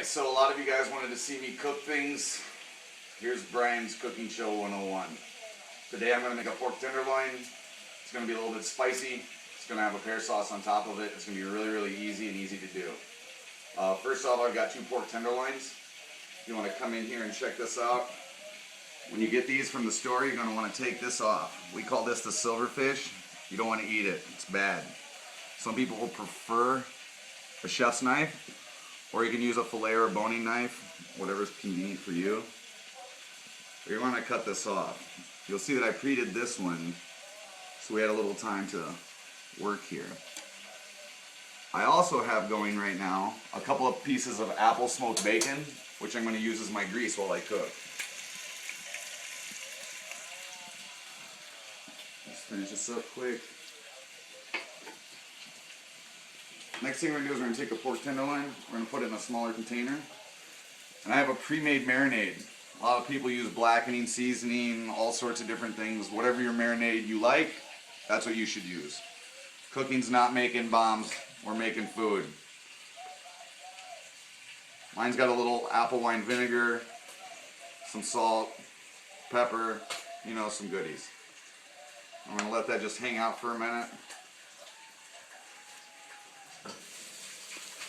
So a lot of you guys wanted to see me cook things. Here's Brian's Cooking Show 101. Today I'm going to make a pork tenderloin. It's going to be a little bit spicy. It's going to have a pear sauce on top of it. It's going to be really easy and easy to do. First off, I've got 2 pork tenderloins. You want to come in here and check this out. When you get these from the store, you're going to want to take this off. We call this the silverfish. You don't want to eat it. It's bad. Some people will prefer a chef's knife, or you can use a fillet or a boning knife, whatever's convenient for you. But you want to cut this off. You'll see that I preheated this one, so we had a little time to work here. I also have going right now a couple of pieces of apple smoked bacon, which I'm going to use as my grease while I cook. Let's finish this up quick. Next thing we're going to do is we're going to take a pork tenderloin, we're going to put it in a smaller container, and I have a pre-made marinade. A lot of people use blackening, seasoning, all sorts of different things. Whatever your marinade you like, that's what you should use. Cooking's not making bombs, we're making food. Mine's got a little apple wine vinegar, some salt, pepper, you know, some goodies. I'm going to let that just hang out for a minute.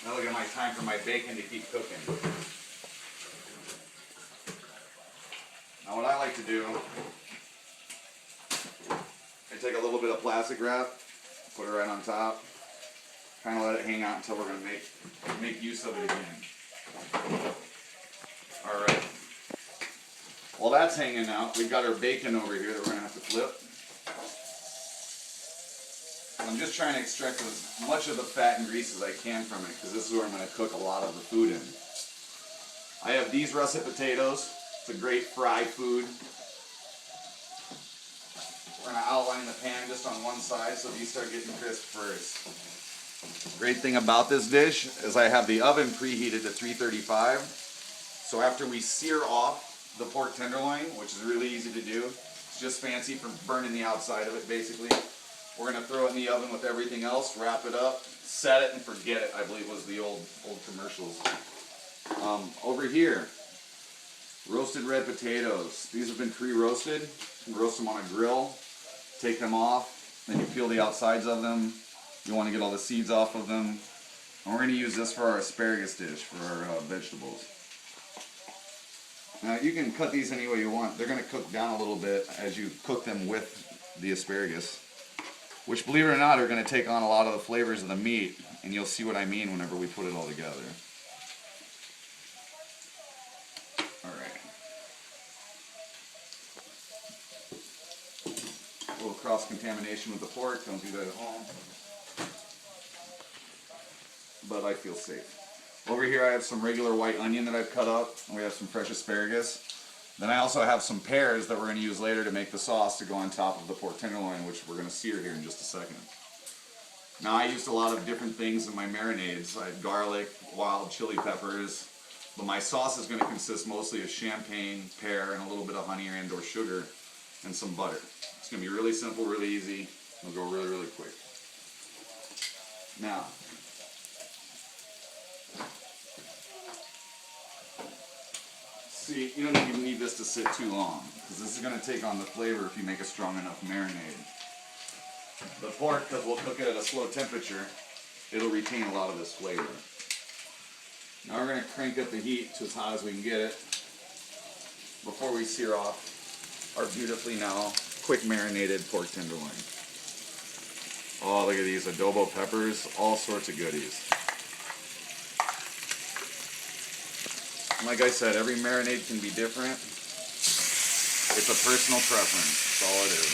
Now look at my time for my bacon to keep cooking. Now what I like to do, I take a little bit of plastic wrap, put it right on top, kind of let it hang out until we're going to make use of it again. Alright. While that's hanging out, we've got our bacon over here that we're going to have to flip. I'm just trying to extract as much of the fat and grease as I can from it, because this is where I'm going to cook a lot of the food in. I have these russet potatoes. It's a great fry food. We're going to outline the pan just on one side so these start getting crisp first. Great thing about this dish is I have the oven preheated to 335. So after we sear off the pork tenderloin, which is really easy to do, it's just fancy for burning the outside of it basically. We're going to throw it in the oven with everything else, wrap it up, set it and forget it, I believe was the old commercials. Over here, roasted red potatoes. These have been pre-roasted. You can roast them on a grill, take them off, then you peel the outsides of them. You want to get all the seeds off of them. And we're going to use this for our asparagus dish, for our vegetables. Now you can cut these any way you want. They're going to cook down a little bit as you cook them with the asparagus, which, believe it or not, are going to take on a lot of the flavors of the meat, and you'll see what I mean whenever we put it all together. Alright. A little cross-contamination with the pork, don't do that at home. But I feel safe. Over here I have some regular white onion that I've cut up, and we have some fresh asparagus. Then I also have some pears that we're going to use later to make the sauce to go on top of the pork tenderloin, which we're going to sear here in just a second. Now I used a lot of different things in my marinades. I had garlic, wild chili peppers, but my sauce is going to consist mostly of champagne, pear, and a little bit of honey and or sugar, and some butter. It's going to be really simple, really easy. It'll go really quick. Now, see, you don't even need this to sit too long, because this is going to take on the flavor if you make a strong enough marinade. The pork, because we'll cook it at a slow temperature, it'll retain a lot of this flavor. Now we're going to crank up the heat to as hot as we can get it before we sear off our beautifully now quick marinated pork tenderloin. Oh, look at these adobo peppers, all sorts of goodies. Like I said, every marinade can be different. It's a personal preference. That's all it is.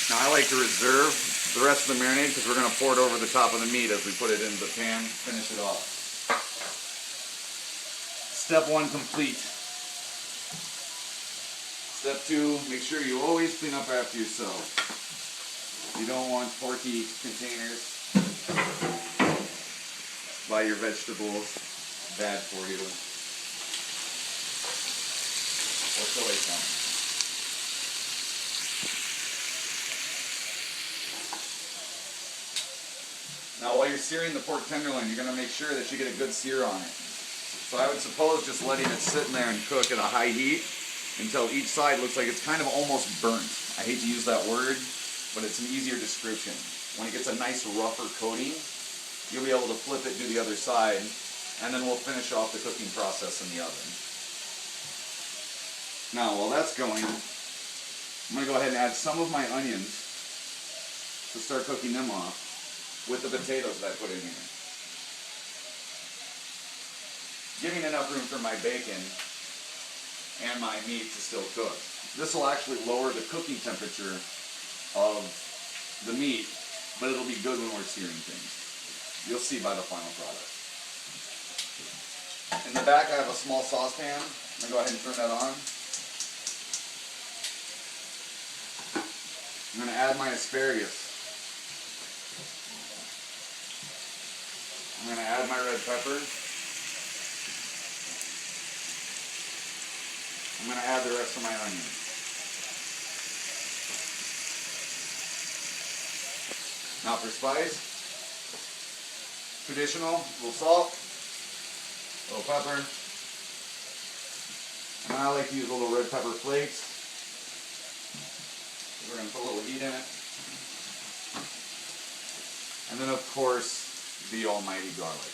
Now I like to reserve the rest of the marinade because we're going to pour it over the top of the meat as we put it into the pan, finish it off. Step 1 complete. Step 2, make sure you always clean up after yourself. You don't want porky containers by your vegetables. Bad for you. Or so they come. Now while you're searing the pork tenderloin, you're going to make sure that you get a good sear on it. So I would suppose just letting it sit in there and cook at a high heat until each side looks like it's kind of almost burnt. I hate to use that word, but it's an easier description. When it gets a nice rougher coating, you'll be able to flip it to the other side, and then we'll finish off the cooking process in the oven. Now while that's going, I'm going to go ahead and add some of my onions to start cooking them off with the potatoes that I put in here. Giving enough room for my bacon and my meat to still cook. This will actually lower the cooking temperature of the meat, but it'll be good when we're searing things. You'll see by the final product. In the back I have a small saucepan. I'm going to go ahead and turn that on. I'm going to add my asparagus. I'm going to add my red pepper. I'm going to add the rest of my onions. Now for spice, traditional, a little salt, a little pepper, and I like to use a little red pepper flakes. We're going to put a little heat in it. And then of course, the almighty garlic.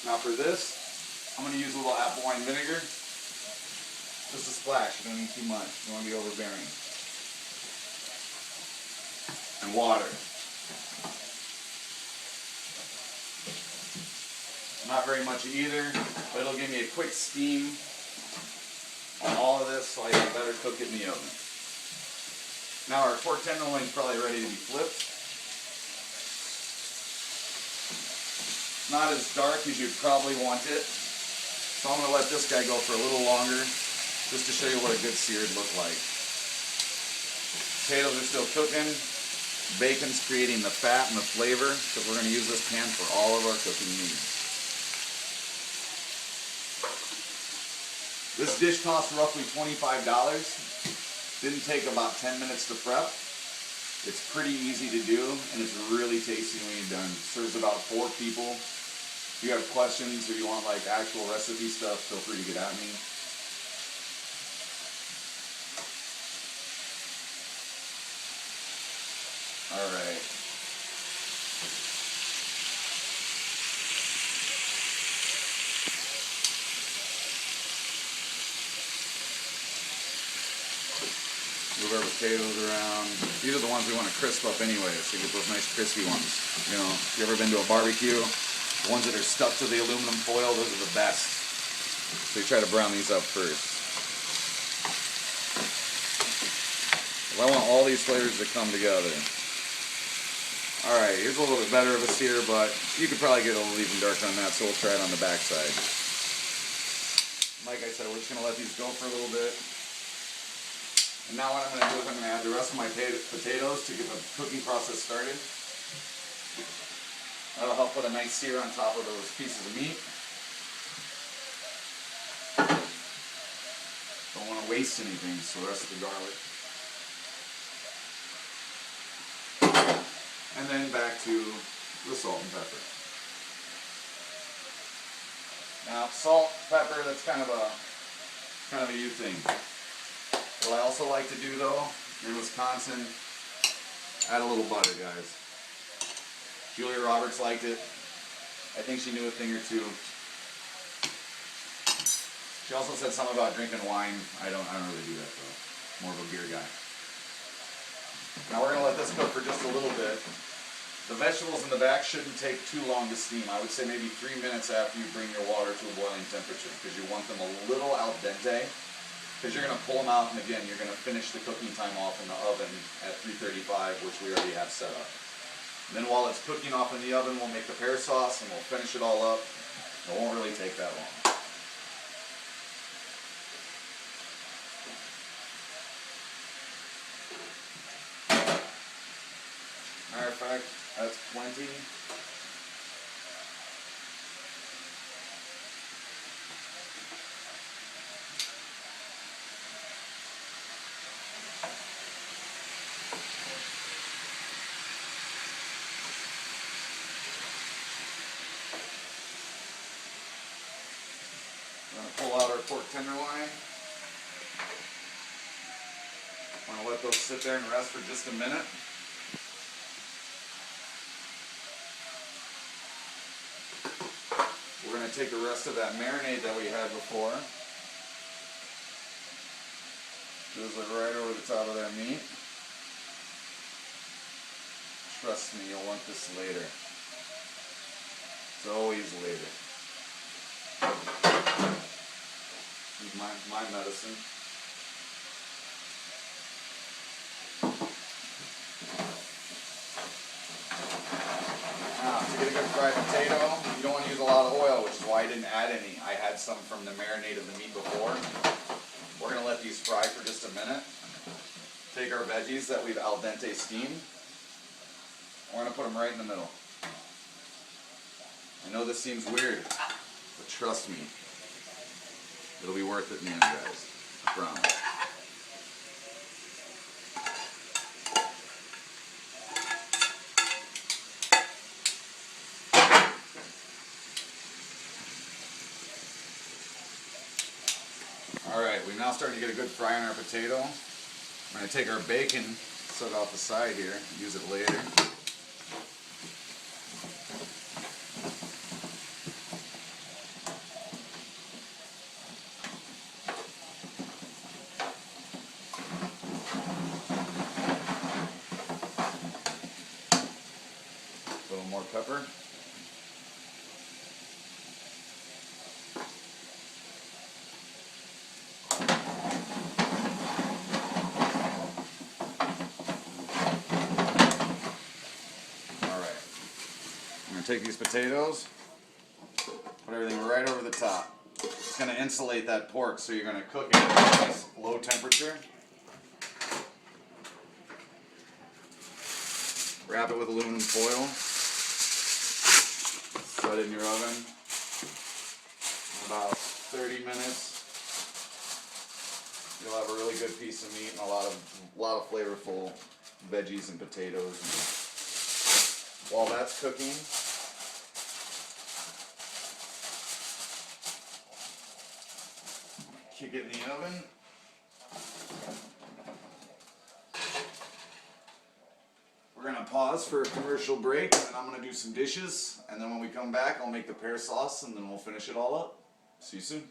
Now for this, I'm going to use a little apple wine vinegar. Just a splash, you don't need too much. You don't want to be overbearing. And water. Not very much either, but it'll give me a quick steam on all of this so I can better cook it in the oven. Now our pork tenderloin is probably ready to be flipped. Not as dark as you'd probably want it. So I'm going to let this guy go for a little longer just to show you what a good sear would look like. Potatoes are still cooking. Bacon's creating the fat and the flavor because we're going to use this pan for all of our cooking needs. This dish costs roughly $25. Didn't take about 10 minutes to prep. It's pretty easy to do and it's really tasty when you're done. Serves about 4 people. If you have questions or you want like actual recipe stuff, feel free to get at me. Alright. Move our potatoes around. These are the ones we want to crisp up anyway, so you get those nice crispy ones. You know, if you ever been to a barbecue, the ones that are stuck to the aluminum foil, those are the best. So you try to brown these up first. Well, I want all these flavors to come together. Alright, here's a little bit better of a sear, but you could probably get a little even darker on that, so we'll try it on the back side. Like I said, we're just going to let these go for a little bit. And now what I'm going to do is I'm going to add the rest of my potatoes to get the cooking process started. That'll help put a nice sear on top of those pieces of meat. Don't want to waste anything, so the rest of the garlic. And then back to the salt and pepper. Now salt, pepper, that's kind of a you thing. What I also like to do though, in Wisconsin, add a little butter, guys. Julia Roberts liked it. I think she knew a thing or two. She also said something about drinking wine. I don't really do that though. More of a beer guy. Now we're going to let this cook for just a little bit. The vegetables in the back shouldn't take too long to steam. I would say maybe 3 minutes after you bring your water to a boiling temperature because you want them a little al dente. Because you're going to pull them out, and again, you're going to finish the cooking time off in the oven at 335, which we already have set up. And then while it's cooking off in the oven, we'll make the pear sauce, and we'll finish it all up. It won't really take that long. Matter of fact, that's plenty. out our pork tenderloin. I'm going to let those sit there and rest for just a minute. We're going to take the rest of that marinade that we had before. Drizzle it right over the top of that meat. Trust me, you'll want this later. It's always later. Use my medicine. Now, to get a good fried potato, you don't want to use a lot of oil, which is why I didn't add any. I had some from the marinade of the meat before. We're going to let these fry for just a minute. Take our veggies that we've al dente steamed. We're going to put them right in the middle. I know this seems weird, but trust me, it'll be worth it in the end, guys. I promise. Alright, we've now started to get a good fry on our potato. I'm going to take our bacon, set it off the side here, use it later. A little more pepper. Take these potatoes, put everything right over the top. It's going to insulate that pork, so you're going to cook it at a nice low temperature. Wrap it with aluminum foil. Set it in your oven. In about 30 minutes, you'll have a really good piece of meat and a lot of flavorful veggies and potatoes. While that's cooking, kick it in the oven. We're going to pause for a commercial break, and then I'm going to do some dishes, and then when we come back I'll make the pear sauce, and then we'll finish it all up. See you soon.